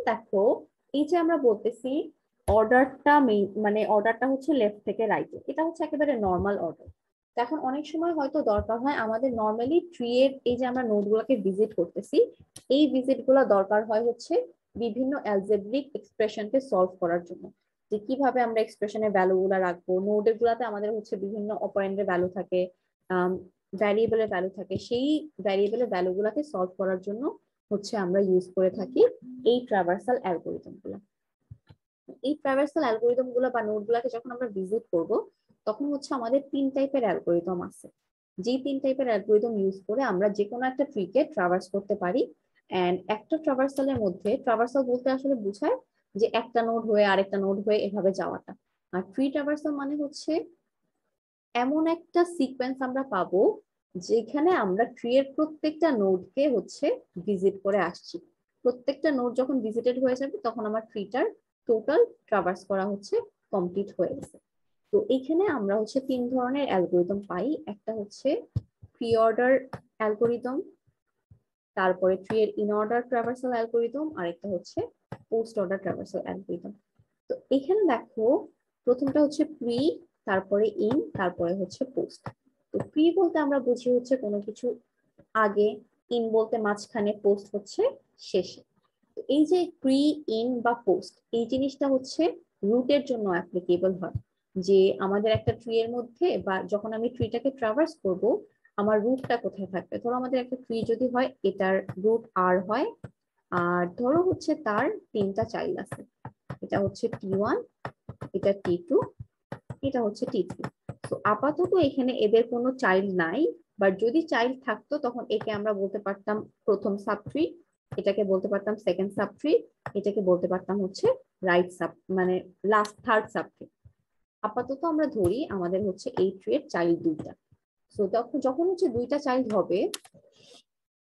দেখো এই যে আমরা বলতেছি অর্ডারটা মানে অর্ডারটা হচ্ছে লেফট থেকে রাইটে, এটা হচ্ছে একেবারে নর্মাল অর্ডার। এখন অনেক সময় হয়তো দরকার হয় আমাদের নর্মালি ট্রি এর এই যে আমরা নোডগুলোকে ভিজিট করতেছি, এই ভিজিট গুলো দরকার হয় হচ্ছে বিভিন্ন অ্যালজেব্রিক এক্সপ্রেশনকে সলভ করার জন্য। যে কিভাবে আমরা এক্সপ্রেশনের ভ্যালু গুলা রাখবো, নোডের গুলাতে আমাদের হচ্ছে বিভিন্ন অপারেন্ডের ভ্যালু থাকে, ভ্যারিয়েবলের ভ্যালু থাকে, সেই ভ্যারিয়েবলের ভ্যালু গুলাকে সলভ করার জন্য হচ্ছে আমরা ইউজ করে থাকি এই ট্রাভার্সাল অ্যালগোরিদম গুলো। এই ট্রাভার্সাল অ্যালগোরিদম গুলো বা নোড গুলাকে যখন আমরা ভিজিট করব, তখন হচ্ছে আমাদের 3 টাইপের অ্যালগোরিদম আছে। যে 3 টাইপের অ্যালগোরিদম ইউজ করে আমরা যে কোনো একটা ট্রিকে ট্রাভার্স করতে পারি। এন্ড একটা ট্রাভার্সালের মধ্যে, ট্রাভার্সাল বলতে আসলে বোঝায় যে একটা নোড হয়ে আরেকটা নোড হয়ে এভাবে যাওয়াটা। আর ট্রি ট্রাভার্সাল মানে হচ্ছে এমন একটা সিকোয়েন্স আমরা পাবো যেখানে আমরা ট্রি এর প্রত্যেকটা নোডকে হচ্ছে ভিজিট করে আসছি। প্রত্যেকটা নোড যখন ভিজিটেড হয়ে যাবে তখন আমার ট্রিটার টোটাল ট্রাভার্স করা হচ্ছে কমপ্লিট হয়ে গেছে। তো এইখানে আমরা হচ্ছে 3 ধরনের অ্যালগোরিদম পাই। একটা হচ্ছে প্রি অর্ডার অ্যালগোরিদম, তারপরে ট্রি এর ইন অর্ডার ট্রাভার্সাল অ্যালগোরিদম, আর একটা হচ্ছে পোস্ট অর্ডার ট্রাভার্সাল অ্যালগোরিদম। তো এখানে দেখো প্রথমটা হচ্ছে প্রি, তারপরে ইন, তারপরে হচ্ছে পোস্ট। তো প্রি বলতে আমরা বুঝি হচ্ছে কোনো কিছু আগে, ইন বলতে মাঝখানে, পোস্ট হচ্ছে শেষে। তো এই যে প্রি, ইন বা পোস্ট, এই জিনিসটা হচ্ছে রুটের জন্য অ্যাপ্লিকেবল হয়। যে আমাদের একটা ট্রি এর মধ্যে বা যখন আমি ট্রিটাকে ট্রাভার্স করব, আমার রুটটা কোথায় থাকবে। ধরো আমাদের একটা ট্রি যদি হয়, এটার রুট আর হয়, আর ধরো হচ্ছে তার 3টা চাইল্ড আছে, এটা হচ্ছে T1, এটা T2, এটা হচ্ছে T3। তো আপাতত এখানে এদের কোনো চাইল্ড নাই, বাট যদি চাইল্ড থাকতো তখন একে আমরা বলতে পারতাম প্রথম সাবট্রি, এটাকে বলতে পারতাম সেকেন্ড সাবট্রি, এটাকে বলতে পারতাম হচ্ছে রাইট সাব মানে লাস্ট থার্ড সাবট্রি। আপাতত আমরা ধরি আমাদের হচ্ছে এই ট্রি এর চাইল্ড 2টা। তো তখন যখন হচ্ছে 2টা চাইল্ড হবে,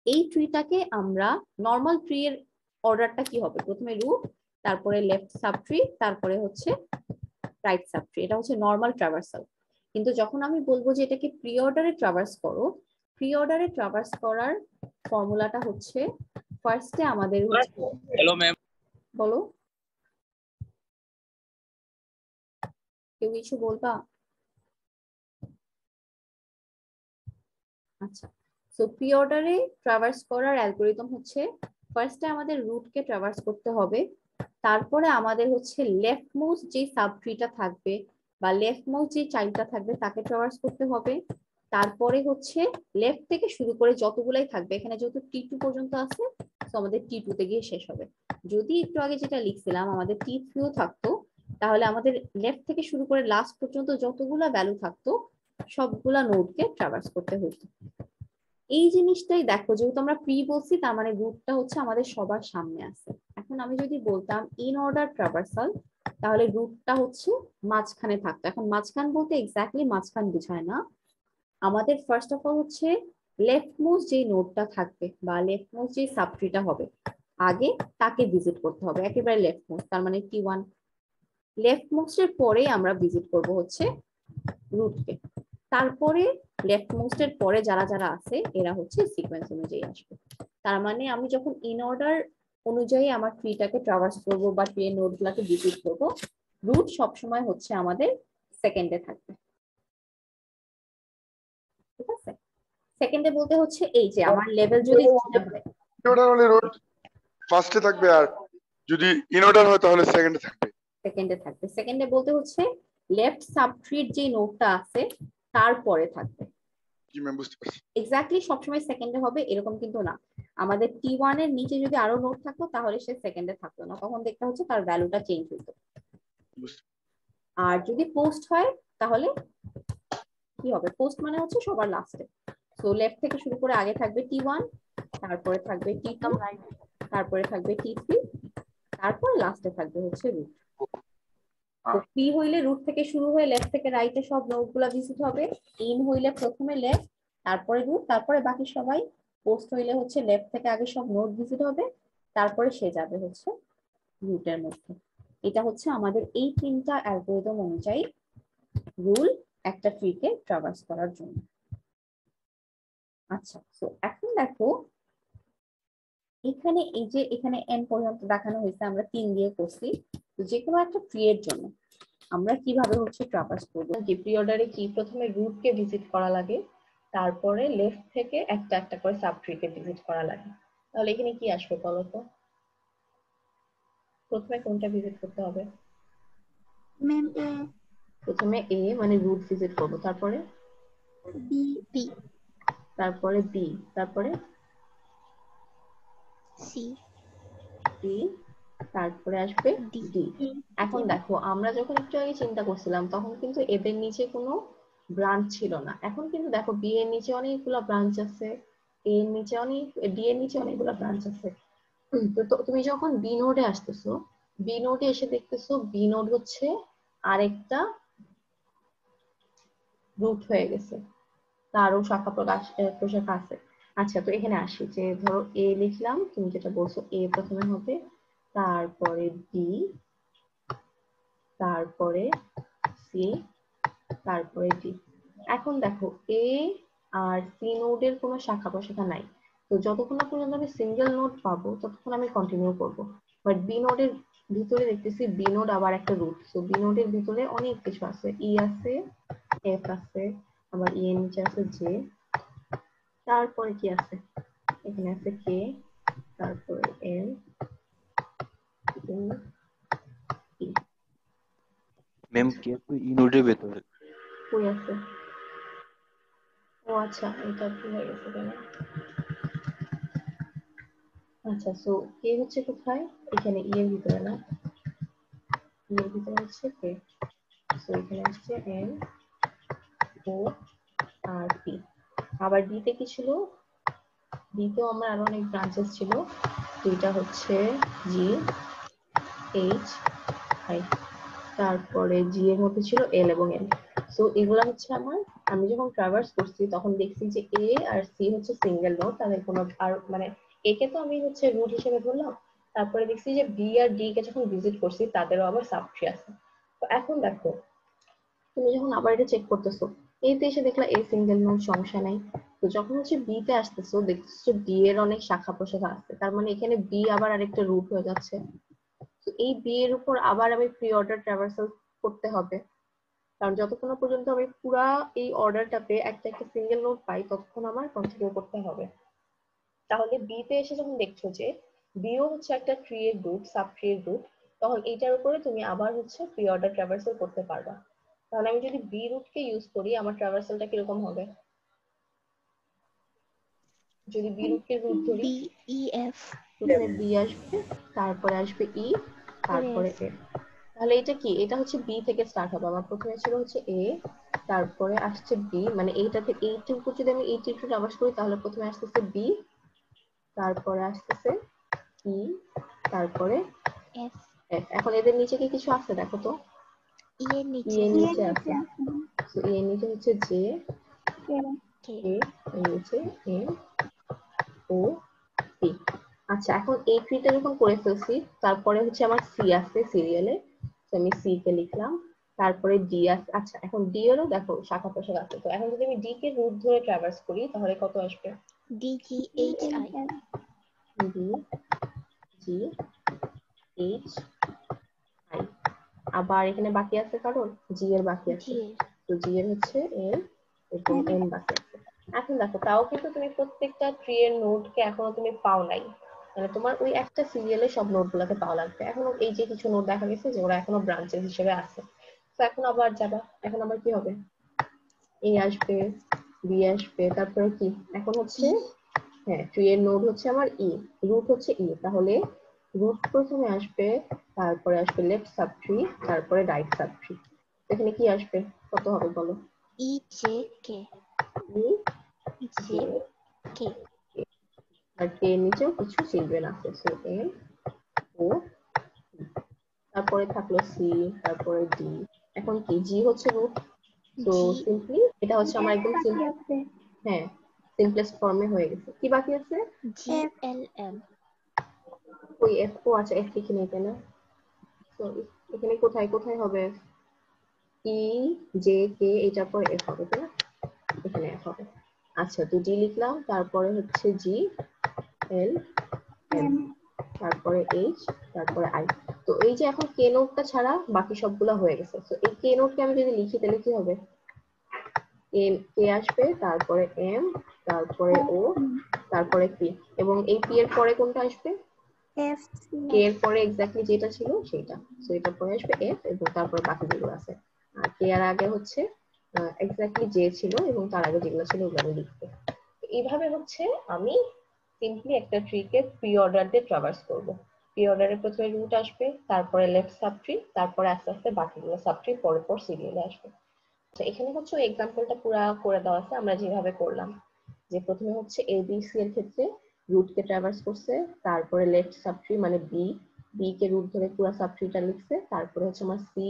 এই ট্রিটাকে আমরা নর্মাল ট্রি এর অর্ডারটা কি হবে, প্রথমে রুট, তারপরে লেফট সাবট্রি, তারপরে হচ্ছে রাইট সাবট্রি, এটা হচ্ছে নর্মাল ট্রাভার্সাল। কিন্তু যখন আমি বলবো যে এটাকে প্রি অর্ডারে ট্রাভার্স করো, প্রি অর্ডারে ট্রাভার্স করার ফর্মুলাটা হচ্ছে ফার্স্টে আমাদের হচ্ছে, हेलो मैम। বলো কেউ কিছু বলবা? আচ্ছা, সো প্রি অর্ডারে ট্রাভার্স করার অ্যালগোরিদম হচ্ছে ফার্স্টে আমাদের রুটকে ট্রাভার্স করতে হবে, তারপরে আমাদের হচ্ছে লেফট মোস্ট যে সাবট্রিটা থাকবে বা লেফট মোস্ট যে চাইল্ডটা থাকবে তাকে ট্রাভার্স করতে হবে। তারপরে হচ্ছে লেফট থেকে শুরু করে যতগুলাই থাকবে, এখানে যেহেতু T2 পর্যন্ত আছে, তো আমাদের T2 তে গিয়ে শেষ হবে। যদি একটু আগে যেটা লিখছিলাম আমাদের T3 থাকতো, তাহলে আমাদের লেফট থেকে শুরু করে লাস্ট পর্যন্ত যতগুলা ভ্যালু থাকতো সবগুলা নোডকে ট্রাভার্স করতে হতো। এই জিনিসটাই দেখো, যেহেতু আমরা প্রি বলছি তার মানে রুটটা হচ্ছে আমাদের সবার সামনে আছে। এখন আমি যদি বলতাম ইন অর্ডার ট্রাভার্সাল, তাহলে রুটটা হচ্ছে মাঝখানে থাকতো। এখন মাঝখান বলতে এক্স্যাক্টলি মাঝখান বোঝায় না, আমাদের ফার্স্ট অফ অল হচ্ছে লেফট মোস্ট যে নোডটা থাকবে বা লেফট মোস্ট যে সাবট্রিটা হবে আগে তাকে ভিজিট করতে হবে, একেবারে লেফট মোস্ট, তার মানে T1। লেফট মোস্টের পরে আমরা ভিজিট করব হচ্ছে রুটকে, তারপরে লেফট মোস্টের পরে যারা যারা আছে এরা হচ্ছে সিকোয়েন্স অনুযায়ী আসবে। তার মানে আমি যখন ইন অর্ডার অনুযায়ী আমার ট্রিটাকে ট্রাভার্স করব বা ট্রি এর নোড গুলাকে ভিজিট করব, রুট সবসময় হচ্ছে আমাদের সেকেন্ডে থাকবে। ঠিক আছে, সেকেন্ডে বলতে হচ্ছে এই যে আমার লেভেল যদি হয়, অর্ডার হলে রুট ফার্স্টে থাকবে, আর যদি ইন অর্ডার হয় তাহলে সেকেন্ডে থাকবে। সেকেন্ডে থাকবে। সেকেন্ডে বলতে হচ্ছে লেফট সাবট্রির যে নোডটা আছে তারপরে থাকবে। জি ম্যাম, বুঝতে পারছি। এক্স্যাক্টলি সবসময় সেকেন্ডে হবে এরকম কিন্তু না। আমাদের T1 এর নিচে যদি আরো নোড থাকতো তাহলে সে সেকেন্ডে থাকতো না, তখন দেখতে হচ্ছে তার ভ্যালুটা চেঞ্জ হতো। আর যদি পোস্ট হয় তাহলে কি হবে, পোস্ট মানে হচ্ছে সবার লাস্টে। সো লেফট থেকে শুরু করে আগে থাকবে T1, তারপরে থাকবে T2, তারপরে থাকবে T3, তারপর লাস্টে থাকবে হচ্ছে রুট। তো পি হইলে রুট থেকে শুরু হয়ে লেফট থেকে রাইটে সব নোড গুলা ভিজিট হবে। ইন হইলে প্রথমে লেফট, তারপরে রুট, তারপরে বাকি সবাই। পোস্ট হইলে হচ্ছে লেফট থেকে আগে সব নোড ভিজিট হবে, তারপরে সে যাবে হচ্ছে রুটের মধ্যে। এটা হচ্ছে আমাদের এই 3টা অ্যালগোরিদম অনুযায়ী রুল একটা ট্রিকে ট্রাভার্স করার জন্য। আচ্ছা, তো এখন দেখো এখানে এই যে এখানে n পর্যন্ত দেখানো হয়েছে, আমরা 3 দিয়ে করছি। তো যে কোনো একটা ট্রি এর জন্য আমরা কিভাবে হচ্ছে ট্রাভার্স করব, যে প্রি অর্ডারে কি প্রথমে রুট কে ভিজিট করা লাগে, তারপরে লেফট থেকে একটা একটা করে সাব ট্রি কে ভিজিট করা লাগে। তাহলে এখানে কি আসবে বলো তো? প্রথমে কোনটা ভিজিট করতে হবে? ম্যাম প্রথমে এ মানে রুট ভিজিট করব, তারপরে বি বি তারপরে বি, তারপরে সি সি, তারপরে আসবে ডি ডি। এখন দেখো আমরা যখন একটু আগে চিন্তা করছিলাম তখন কিন্তু এদের নিচে কোনো ব্রাঞ্চ ছিল না, এখন কিন্তু দেখো বি এর নিচে অনেকগুলো ব্রাঞ্চ আছে, এ এর নিচে অনেক, ডি এর নিচে অনেকগুলো ব্রাঞ্চ আছে। তো তুমি যখন বি নোডে আসতেছো, বি নোডে এসে দেখতেছো বি নোড হচ্ছে আরেকটা রুট হয়ে গেছে, তারও শাখা প্রশাখা আছে। আচ্ছা, তো এখানে আসি যে ধরো এ লিখলাম, তুমি যেটা বলছো এ প্রথমে হবে, তারপরে বি, তারপরে সি, তারপরে ডি। এখন দেখো এ আর সি নোডের কোনো শাখা প্রশাখা নাই, তো যতক্ষণ না পর্যন্ত আমি সিঙ্গেল নোড পাবো ততক্ষণ আমি কন্টিনিউ করব। বাট বি নোডের ভিতরে দেখতেছি বি নোড আবার একটা রুট, তো বি নোডের ভিতরে অনেক কিছু আছে, ই আছে, এফ আছে, আবার ই এর নিচে আছে জে, তারপরে কি আছে, এখানে আছে কে, তারপরে এল, ই, ম্যাম কে তো ই নোডের ভেতরে। কই আছে? ও আচ্ছা, এটা ভুল হয়ে গেছে কেন? আচ্ছা, সো কে হচ্ছে কোথায়? এখানে ই এর ভিতরে না, ই এর ভিতরে হচ্ছে কে, সো এখানে হচ্ছে এন ও আর পি। আবার ডি তে কি ছিল? ডি তেও আমার আরো অনেক ব্রাঞ্চেস ছিল, দুইটা হচ্ছে জি, এইচ, আই, তারপরে জি এর মধ্যে ছিল এল এবং এন। সো এগুলা হচ্ছে আমার, আমি যখন ট্রাভার্স করছি তখন দেখছি যে এ আর সি হচ্ছে সিঙ্গেল নোড, তাদের কোনো আর মানে এ কে তো আমি হচ্ছে রুট হিসেবে ধরলাম, তারপরে দেখছি যে বি আর ডি কে যখন ভিজিট করছি তাদেরও আবার সাব ট্রি আছে। তো এখন দেখো তুমি যখন আবার এটা চেক করতেছো, এ তে এসে দেখলা এ সিঙ্গেল নোড, সমস্যা নাই। তো যখন হচ্ছে বি তে আসতেছো দেখতেছো বি এর অনেক শাখা প্রশাখা আছে, তার মানে এখানে বি আবার আরেকটা রুট হয়ে যাচ্ছে। তো এই বি এর উপর আবার আমি প্রি অর্ডার ট্রাভার্সাল করতে হবে, কারণ যতক্ষণ না পর্যন্ত আমি পুরা এই অর্ডারটাতে একটা একটা সিঙ্গেল নোট পাই ততক্ষণ আমার কন্টিনিউ করতে হবে। তাহলে বি তে এসে যখন দেখছো যে বিও হচ্ছে একটা ট্রি এর রুট, সাব ট্রি এর রুট, তখন এইটার উপরে তুমি আবার হচ্ছে প্রি অর্ডার ট্রাভার্সাল করতে পারবা। তাহলে আমি যদি বি রুট কে ইউজ করি আমার ট্রাভার্সালটা কিরকম হবে? যদি বি রুট কে রুট ধরি, বি ই এফ প্রথমে বি আসবে, তারপরে আসবে ই, তারপরে এফ। তাহলে এটা কি, এটা হচ্ছে বি থেকে স্টার্ট হবে, আমার প্রথমে ছিল হচ্ছে এ, তারপরে আসছে বি, মানে এইটা থেকে এইটুকু যদি আমি এইটুকু ট্রাভার্স করি তাহলে প্রথমে আসতেছে বি, তারপরে আসতেছে ই, তারপরে এফ এফ। এখন এদের নিচে কি কিছু আছে দেখো তো? ই এর ই নিচে এর নিচে আছে, তো ই এর নিচে হচ্ছে জে, কে এ এর নিচে এম ও সি। আচ্ছা, এখন এই ট্রিটা যখন করে ফেলছি তারপরে হচ্ছে আমার সি আছে সিরিয়ালে, তো আমি সি কে লিখলাম, তারপরে ডি আছে। আচ্ছা, এখন ডি এরও দেখো শাখা প্রশাখা আছে, তো এখন যদি আমি ডি কে রুট ধরে ট্রাভার্স করি তাহলে কত আসবে? D G H I D G H I. আবার এখানে বাকি আছে কারণ জি এর বাকি আছে, জি এর তো জি এর হচ্ছে এল এবং এন বাকি আছে। এখন দেখো তাও কিন্তু তুমি প্রত্যেকটা ট্রি এর নোড কে এখনো তুমি পাও নাই, মানে তোমার ওই একটা সিরিয়ালে সব নোড গুলাকে পাওয়া লাগবে। এখনো এই যে কিছু নোড দেখা গেছে যে ওরা এখনো ব্রাঞ্চেস হিসেবে আছে, তো এখন আবার যাবা, এখন আবার কি হবে? এ আসবে, বি আসবে, তারপরে কি এখন হচ্ছে, হ্যাঁ ট্রি এর নোড হচ্ছে আমার ই, রুট হচ্ছে ই, তাহলে রুট প্রথমে আসবে, তারপরে আসবে লেফট সাব ট্রি, তারপরে রাইট সাব ট্রি। এখানে কি আসবে, কত হবে বলো? E J K E J J K K, আর কে এর নিচেও কিছু চিলড্রেন আছে, সো এন ও, তারপরে থাকলো সি, তারপরে ডি। এখন কি জি হচ্ছে রুট, তো জি সিম্পলি এটা হচ্ছে আমার একদম হ্যাঁ সিম্পলেস্ট ফর্মে হয়ে গেছে। কি বাকি আছে? জি এল এম ওই এফ, ও আচ্ছা এফ লিখে নিতে না, তো এখানে কোথায় কোথায় হবে? ই জে কে, এটার পর এফ হবে তাই না? এখানে এফ হবে। আচ্ছা, তো ডি লিখলাম, তারপরে হচ্ছে জি এল এম, তারপরে এইচ, তারপরে আই। তো এই যে এখন কে নোটটা ছাড়া বাকি সবগুলো হয়ে গেছে। তো এই কে নোটকে আমি যদি লিখি তাহলে কি হবে? এম কে আসবে, তারপরে এম, তারপরে ও, তারপরে পি, এবং এই পি এর পরে কোনটা আসবে? এফ কে এর পরে এক্স্যাক্টলি যেটা ছিল সেটা। সো এটার পরে আসবে এফ এবং তারপরে বাকি যেগুলো আছে। আর কে এর আগে হচ্ছে এক্স্যাক্টলি যে ছিল এবং তার আগে যেগুলো ছিল ওগুলো আমি লিখবো। এইভাবে হচ্ছে আমি সিম্পলি একটা ট্রিকে প্রি অর্ডার দিয়ে ট্রাভার্স করব। প্রি অর্ডারে প্রথমে রুট আসবে, তারপরে লেফট সাবট্রি, তারপরে আস্তে আস্তে বাকিগুলো সাবট্রি পরে পর সিরিয়ালে আসবে। তো এখানে হচ্ছে ওই এক্সাম্পলটা পুরো করে দেওয়া আছে আমরা যেভাবে করলাম, যে প্রথমে হচ্ছে এবিসি এর ক্ষেত্রে রুটকে ট্রাভার্স করছে, তারপরে লেফট সাবট্রি মানে বি, বি কে রুট ধরে পুরো সাবট্রিটা লিখছে, তারপরে হচ্ছে আমার সি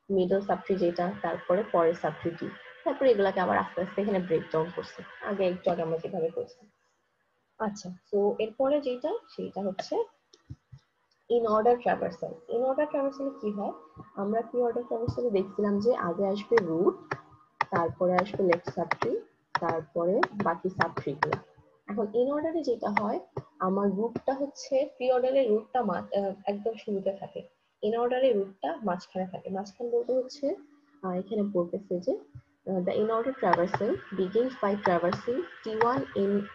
মিডল সাবট্রি যেটা, তারপরে পরের সাবট্রি ডি, তারপরে এগুলাকে আবার আস্তে আস্তে এখানে ব্রেকডাউন করছে আগে একটু আগে আমরা যেভাবে করছি। আচ্ছা, তো এরপরে যেটা সেটা হচ্ছে in order traversal. In order ট্রাভার্সালে কি হয়, আমরা কি অর্ডার ট্রাভার্সালে দেখছিলাম যে আগে আসবে রুট, তারপরে আসবে লেফট সাবট্রি, তারপরে বাকি সাবট্রি গুলো। এখন ইন অর্ডারে যেটা হয়, আমার রুটটা হচ্ছে প্রি অর্ডারের রুটটা একদম শুরুতে থাকে, ইন অর্ডারে রুটটা মাঝখানে থাকে। মাঝখান বলতে হচ্ছে এখানে বলতেছে যে the in order traversal begins by traversing T1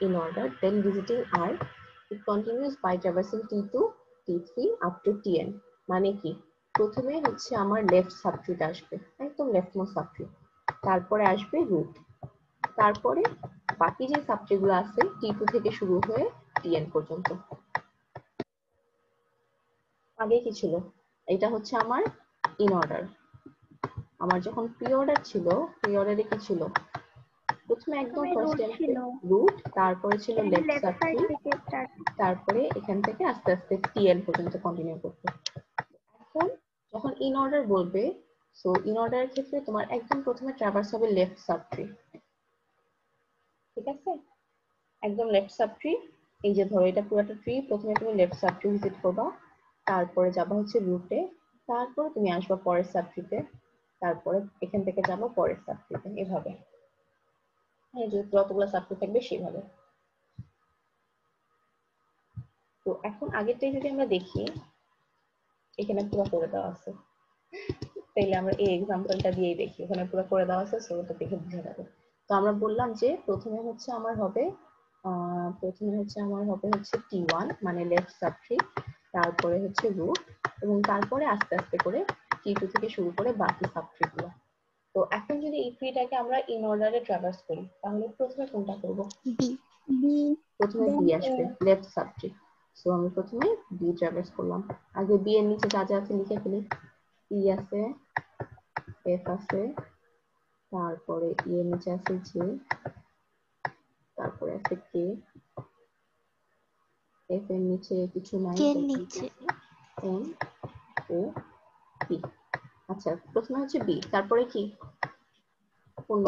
in order, then visiting R. It continues by traversing T2, T3 up to Tn. মানে কি, প্রথমে হচ্ছে আমার লেফট সাবট্রিটা আসবে, একদম লেফট মোস্ট সাবট্রি, তারপরে আসবে রুট, তারপরে বাকি যে সাবট্রি গুলো আছে T2 থেকে শুরু হয়ে Tn পর্যন্ত। আগে কি ছিল, এটা হচ্ছে আমার ইন অর্ডার। আমার যখন প্রি অর্ডার ছিল, প্রি অর্ডারে কি ছিল, প্রথমে একদম ফার্স্টে আসবে রুট, তারপরে ছিল লেফট সাবট্রি, তারপরে এখান থেকে আস্তে আস্তে টিএন পর্যন্ত কন্টিনিউ করতে। এখন যখন ইন অর্ডার বলবে, সো ইন অর্ডারের ক্ষেত্রে তোমার একদম প্রথমে ট্রাভার্স হবে লেফট সাবট্রি, ঠিক আছে, একদম লেফট সাবট্রি। এই যে ধরো এটা পুরোটা ট্রি, প্রথমে তুমি লেফট সাবট্রি ভিজিট করবা, তারপরে যাবা হচ্ছে রুটে, তারপরে তুমি আসবা পরের সাবট্রিতে, তারপরে এখান থেকে যাবো পরের সাবট্রিতে, এভাবে যতগুলো সাবট্রি থাকবে সেভাবে। তো এখন আগেরটাই যদি আমরা দেখি, এখানে পুরো করে দেওয়া আছে, তাইলে আমরা এই এক্সাম্পলটা দিয়েই দেখি, ওখানে পুরো করে দেওয়া আছে, সেটা দেখে বুঝে যাবে। তো আমরা বললাম যে প্রথমে হচ্ছে আমার হবে হচ্ছে T1 মানে লেফট সাবট্রি, তারপরে হচ্ছে রুট, এবং তারপরে আস্তে আস্তে করে T2 থেকে শুরু করে বাকি সাবট্রি গুলো। তো এখন যদি এই ট্রিটাকে আমরা ইন অর্ডারে ট্রাভার্স করি, তাহলে প্রথমে কোনটা করব? বি। প্রথমে বি আসবে, লেফট সাবট্রি। সো আমি প্রথমে বি ট্রাভার্স করলাম। আগে বি এর নিচে যা যা আছে লিখে ফেলি। ই আছে, এফ আছে, তারপরে ই এর নিচে আছে জে, তারপরে আছে কে, এফ এর নিচে কিছু নাই, কে নিচে এম, ও, পি। আচ্ছা, প্রথমে হচ্ছে বি, তারপরে কি পূর্ণ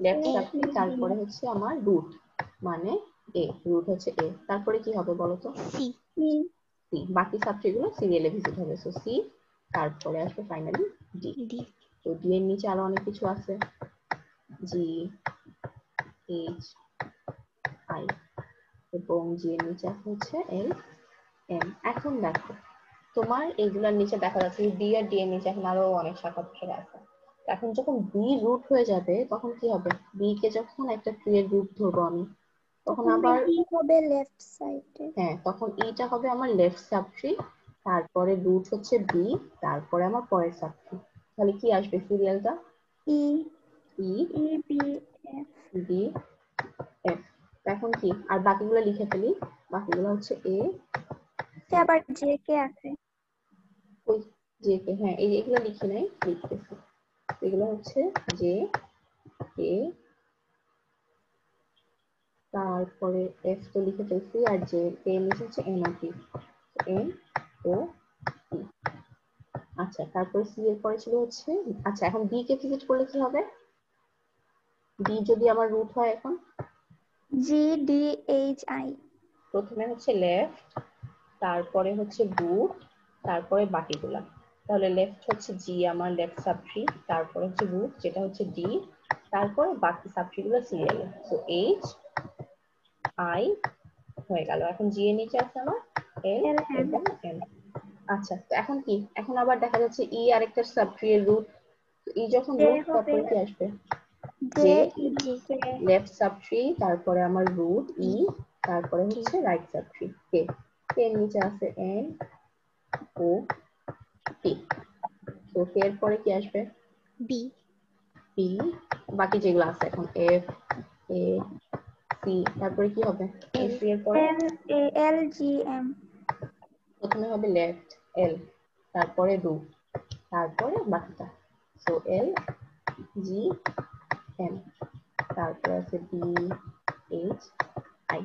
লেফট সাবট্রি, তারপরে হচ্ছে আমার রুট মানে এ, রুট হচ্ছে এ, তারপরে কি হবে বলো তো? সি। সি, বাকি সাবট্রি গুলো সিরিয়ালে ভিজিট হবে, সো সি, তারপরে আসবে ফাইনালি ডি। ডি। তো ডি এর নিচে আরো অনেক কিছু আছে, জি, এইচ, আই, এবং জি এর নিচে আছে হচ্ছে এল, এম। এখন দেখো তোমার এইগুলোর নিচে দেখা যাচ্ছে বি আর ডি এর নিচে এখন আরো অনেক শাখা প্রশাখা আছে। এখন যখন বি রুট হয়ে যাবে তখন কি হবে, বি কে যখন একটা ট্রি এর রুট ধরবো আমি, তখন আবার হবে লেফট সাইডে, হ্যাঁ, তখন ইটা হবে আমার লেফট সাবট্রি, তারপরে রুট হচ্ছে বি, তারপরে আমার পরের সাবট্রি। তাহলে কি আসবে সিরিয়ালটা? E E, E B F, B, F. এখন কি, আর বাকিগুলো লিখে ফেলি, বাকিগুলো হচ্ছে এ, আবার জে কে আছে, ওই জে কে, হ্যাঁ এই এগুলো লিখি নাই, লিখতেছি। এগুলো হচ্ছে জে, কে, তারপরে এফ তো লিখে ফেলছি, আর জে কে নিচে হচ্ছে N O P, N O P. আচ্ছা, তারপরে সি এর পরে ছিল হচ্ছে, আচ্ছা এখন বি কে ভিজিট করলে কি হবে? বি যদি আমার রুট হয়, এখন জি ডি এইচ আই, প্রথমে হচ্ছে লেফট, তারপরে হচ্ছে রুট, তারপরে বাকিগুলা। তাহলে লেফট হচ্ছে জি আমার লেফট সাবট্রি, তারপরে হচ্ছে রুট যেটা হচ্ছে ডি, তারপরে বাকি সাবট্রি গুলো সিরিয়ালে, সো এইচ, আই, হয়ে গেল। এখন জি এর নিচে আছে আমার এল LM এবং এম। আচ্ছা, তো এখন কি, এখন আবার দেখা যাচ্ছে ই আরেকটা সাবট্রি এর রুট। ই যখন J রুট, হবে তারপরে কি আসবে? J যে E J K left subtree, তারপরে আমার রুট ই, তারপরে K হচ্ছে রাইট সাবট্রি কে। কে এর নিচে আছে এন ও পি। তো কে এর পরে কি আসবে? B P. বাকি যেগুলো আছে এখন এফ এ সি, তারপরে কি হবে? L সি এর পরে L A L G M প্রথমে হবে লেফট এল, তারপরে রুট, তারপরে বাকিটা। সো এল জি এম, তারপরে আছে বি এইচ আই।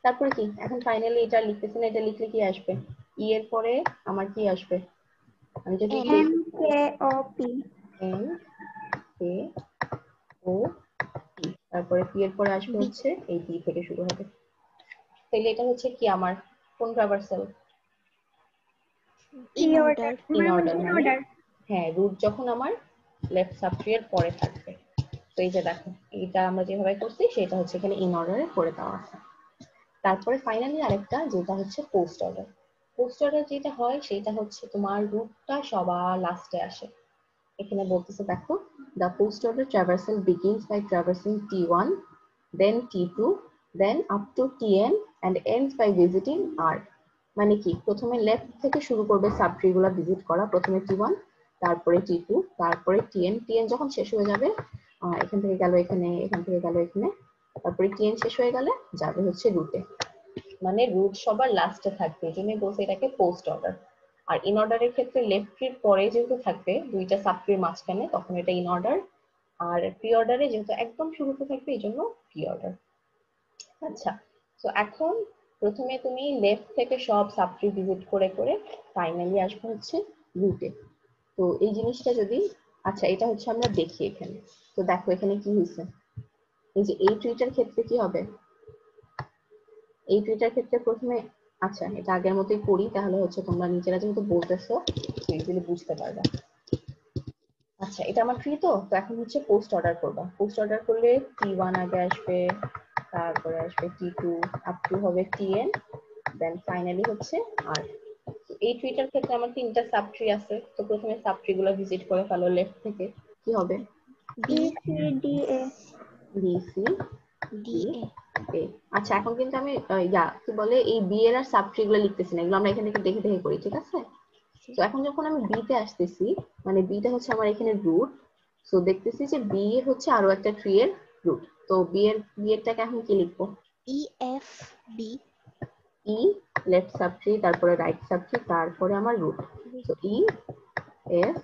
তারপরে কি, এখন ফাইনালি এটা লিখতেছি না, এটা লিখলে কি আসবে? ই এর পরে আমার কি আসবে? আমি যদি N M K O P N K O P, তারপরে পি এর পরে আসবে B হচ্ছে এই পি থেকে শুরু হবে। তাহলে এটা হচ্ছে কি আমার কোন traversal? in P order order in মানে অর্ডার, in মানে order হ্যাঁ রুট যখন আমার লেফট সাবট্রি এর পরে থাকবে। তো এই যে দেখো, এটা আমরা যেভাবে করছি সেটা হচ্ছে এখানে ইন অর্ডারে করে দেওয়া আছে। তারপরে ফাইনালি আরেকটা যেটা হচ্ছে পোস্ট অর্ডার। পোস্ট অর্ডার যেটা হয় সেটা হচ্ছে তোমার রুটটা সবার লাস্টে আসে। এখানে বলতেছে দেখো, the post order traversal begins by traversing T1, then T2, then up to Tn and ends by visiting R। মানে কি, প্রথমে লেফট থেকে শুরু করবে সাবট্রি গুলা ভিজিট করা, প্রথমে T1, তারপরে T2, তারপরে Tn। Tn যখন শেষ হয়ে যাবে, এখান থেকে গেল এখানে, এখান থেকে গেল এখানে, তারপরে Tn শেষ হয়ে গেলে যাবে হচ্ছে রুটে। মানে রুট সবার লাস্টে থাকবে, এই জন্যই বলছে এটাকে পোস্ট অর্ডার। আর ইন অর্ডারের ক্ষেত্রে লেফট ট্রির পরে যেহেতু থাকবে দুইটা সাবট্রির মাঝখানে, তখন এটা ইন অর্ডার। আর প্রি অর্ডারে যেহেতু একদম শুরুতে থাকবে এই জন্য প্রি অর্ডার। আচ্ছা, তো এখন প্রথমে তুমি লেফট থেকে সব সাবট্রি ভিজিট করে করে ফাইনালি আসবে হচ্ছে রুটে। তো এই জিনিসটা যদি, আচ্ছা এটা হচ্ছে আমরা দেখি এখানে। তো দেখো এখানে কি হয়েছে, এই যে এই ট্রিটার ক্ষেত্রে কি হবে? এই ট্রিটার ক্ষেত্রে প্রথমে, আচ্ছা এটা আগের মতোই করি, তাহলে হচ্ছে তোমরা নিজেরা যেহেতু বলতেছো ইজিলি বুঝতে পারবে। আচ্ছা এটা আমার ট্রি, তো এখন হচ্ছে পোস্ট অর্ডার করবা। পোস্ট অর্ডার করলে T1 আগে আসবে, তারপরে আসবে T2, আপ টু হবে Tn, দেন ফাইনালি হচ্ছে আর। এই ট্রিটার ক্ষেত্রে আমার তিনটা সাব ট্রি আছে, তো প্রথমে সাব ট্রি গুলো ভিজিট করে ফেলো লেফট থেকে। কি হবে? B B C D A B C D D A A. আচ্ছা এখন কিন্তু আমি কি বলে এই বি এর আর সাব ট্রি গুলো লিখতেছি না, এগুলো আমরা এখান থেকে দেখে দেখে করি, ঠিক আছে? তো এখন যখন আমি বি তে আসতেছি, মানে বিটা হচ্ছে আমার এখানে রুট। সো দেখতেছি যে বি হচ্ছে আরো একটা ট্রি এর রুট। তো বি এরটাকে এখন কি লিখবো? E F B ই লেফট সাবট্রি, তারপরে রাইট সাবট্রি, তারপরে আমার রুট। তো ই এফ,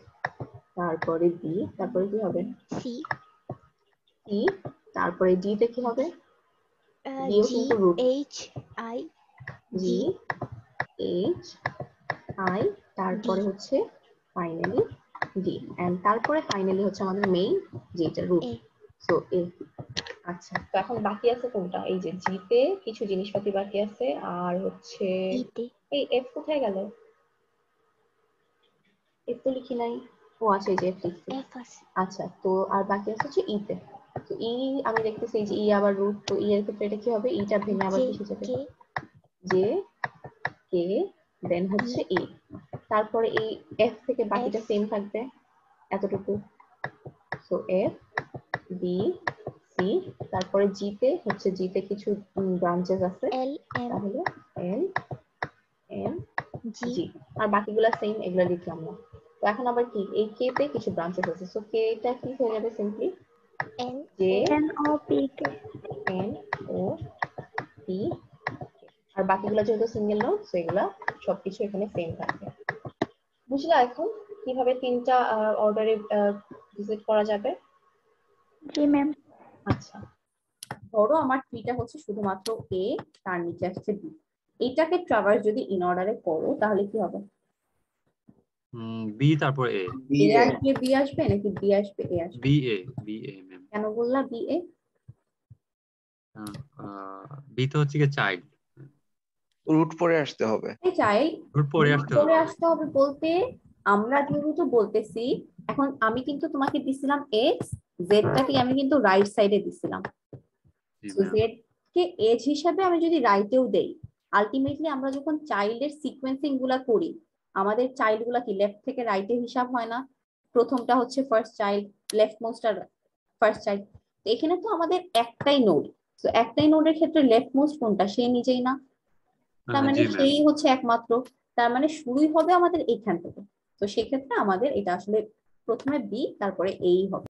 তারপরে বি, তারপরে কি হবে? C ই, তারপরে ডি তে কি হবে? ডিও G কিন্তু root. H I G G H I, D তারপরে হচ্ছে ফাইনালি ডি, এন্ড তারপরে ফাইনালি হচ্ছে আমাদের মেইন যেটা রুট। A সো এ। আচ্ছা, তো এখন বাকি আছে কোনটা? এই যে জি তে কিছু জিনিসপাতি বাকি আছে, আর হচ্ছে E তে এই এফ কোথায় গেল? এফ তো লিখি নাই। ও আচ্ছা, এই যে এফ লিখছি। F আছে আচ্ছা, তো আর বাকি আছে হচ্ছে ই তে। তো ই আমি দেখতেছি এই যে ই আবার রুট, তো ই এর ক্ষেত্রে এটা কি হবে? ইটা ভেঙে J আবার কিসে যাবে? K জে কে, দেন হচ্ছে E ই, তারপরে এই এফ থেকে বাকিটা F সেম থাকবে এতটুকু। সো এফ বি সি, তারপরে জি তে হচ্ছে, জি তে কিছু ব্রাঞ্চেস আছে, L M তাহলে এল এম G জি, আর বাকিগুলা সেম, এগুলা লিখলাম না। তো এখন আবার কি, এই কে তে কিছু ব্রাঞ্চেস আছে, সো কে টা কি হয়ে যাবে? Simply N J O N O P K N O P, আর বাকিগুলো যেহেতু সিঙ্গেল নোড, সো এগুলা সবকিছু এখানে সেম থাকবে। বুঝলা এখন কিভাবে তিনটা অর্ডারে ভিজিট করা যাবে? G ma'am আচ্ছা, ধরো আমার ট্রিটা হচ্ছে শুধুমাত্র এ, তার নিচে আসছে বি। এইটাকে ট্রাভার্স যদি ইন অর্ডারে করো তাহলে কি হবে? বি তারপর এ। এ আসবে বি আসবে, নাকি বি আসবে এ আসবে? B A ma'am. কেন বললা বি এ? বি তো হচ্ছে গিয়ে চাইল্ড, রুট পরে আসতে হবে। এই চাইল্ড রুট পরে আসতে পরে হবে। আসতে হবে বলতে, আমরা যেহেতু বলতেছি, এখন আমি কিন্তু তোমাকে দিছিলাম এক্স, জেড টাকে আমি কিন্তু রাইট সাইডে দিছিলাম। জি সো ম্যাম। জেড কে এজ হিসাবে আমি যদি রাইটেও দেই, আলটিমেটলি আমরা যখন চাইল্ডের সিকোয়েন্সিং গুলা করি, আমাদের চাইল্ড গুলা কি লেফট থেকে রাইটে হিসাব হয় না? প্রথমটা হচ্ছে ফার্স্ট চাইল্ড, লেফট মোস্ট আর ফার্স্ট চাইল্ড। এখানে তো আমাদের একটাই নোড, তো একটাই নোডের ক্ষেত্রে লেফট মোস্ট কোনটা, সে নিজেই না, তার মানে জি ম্যাম। সেই হচ্ছে একমাত্র, তার মানে শুরুই হবে আমাদের এইখান থেকে। তো সেক্ষেত্রে আমাদের এটা আসলে প্রথমে বি তারপরে এই হবে।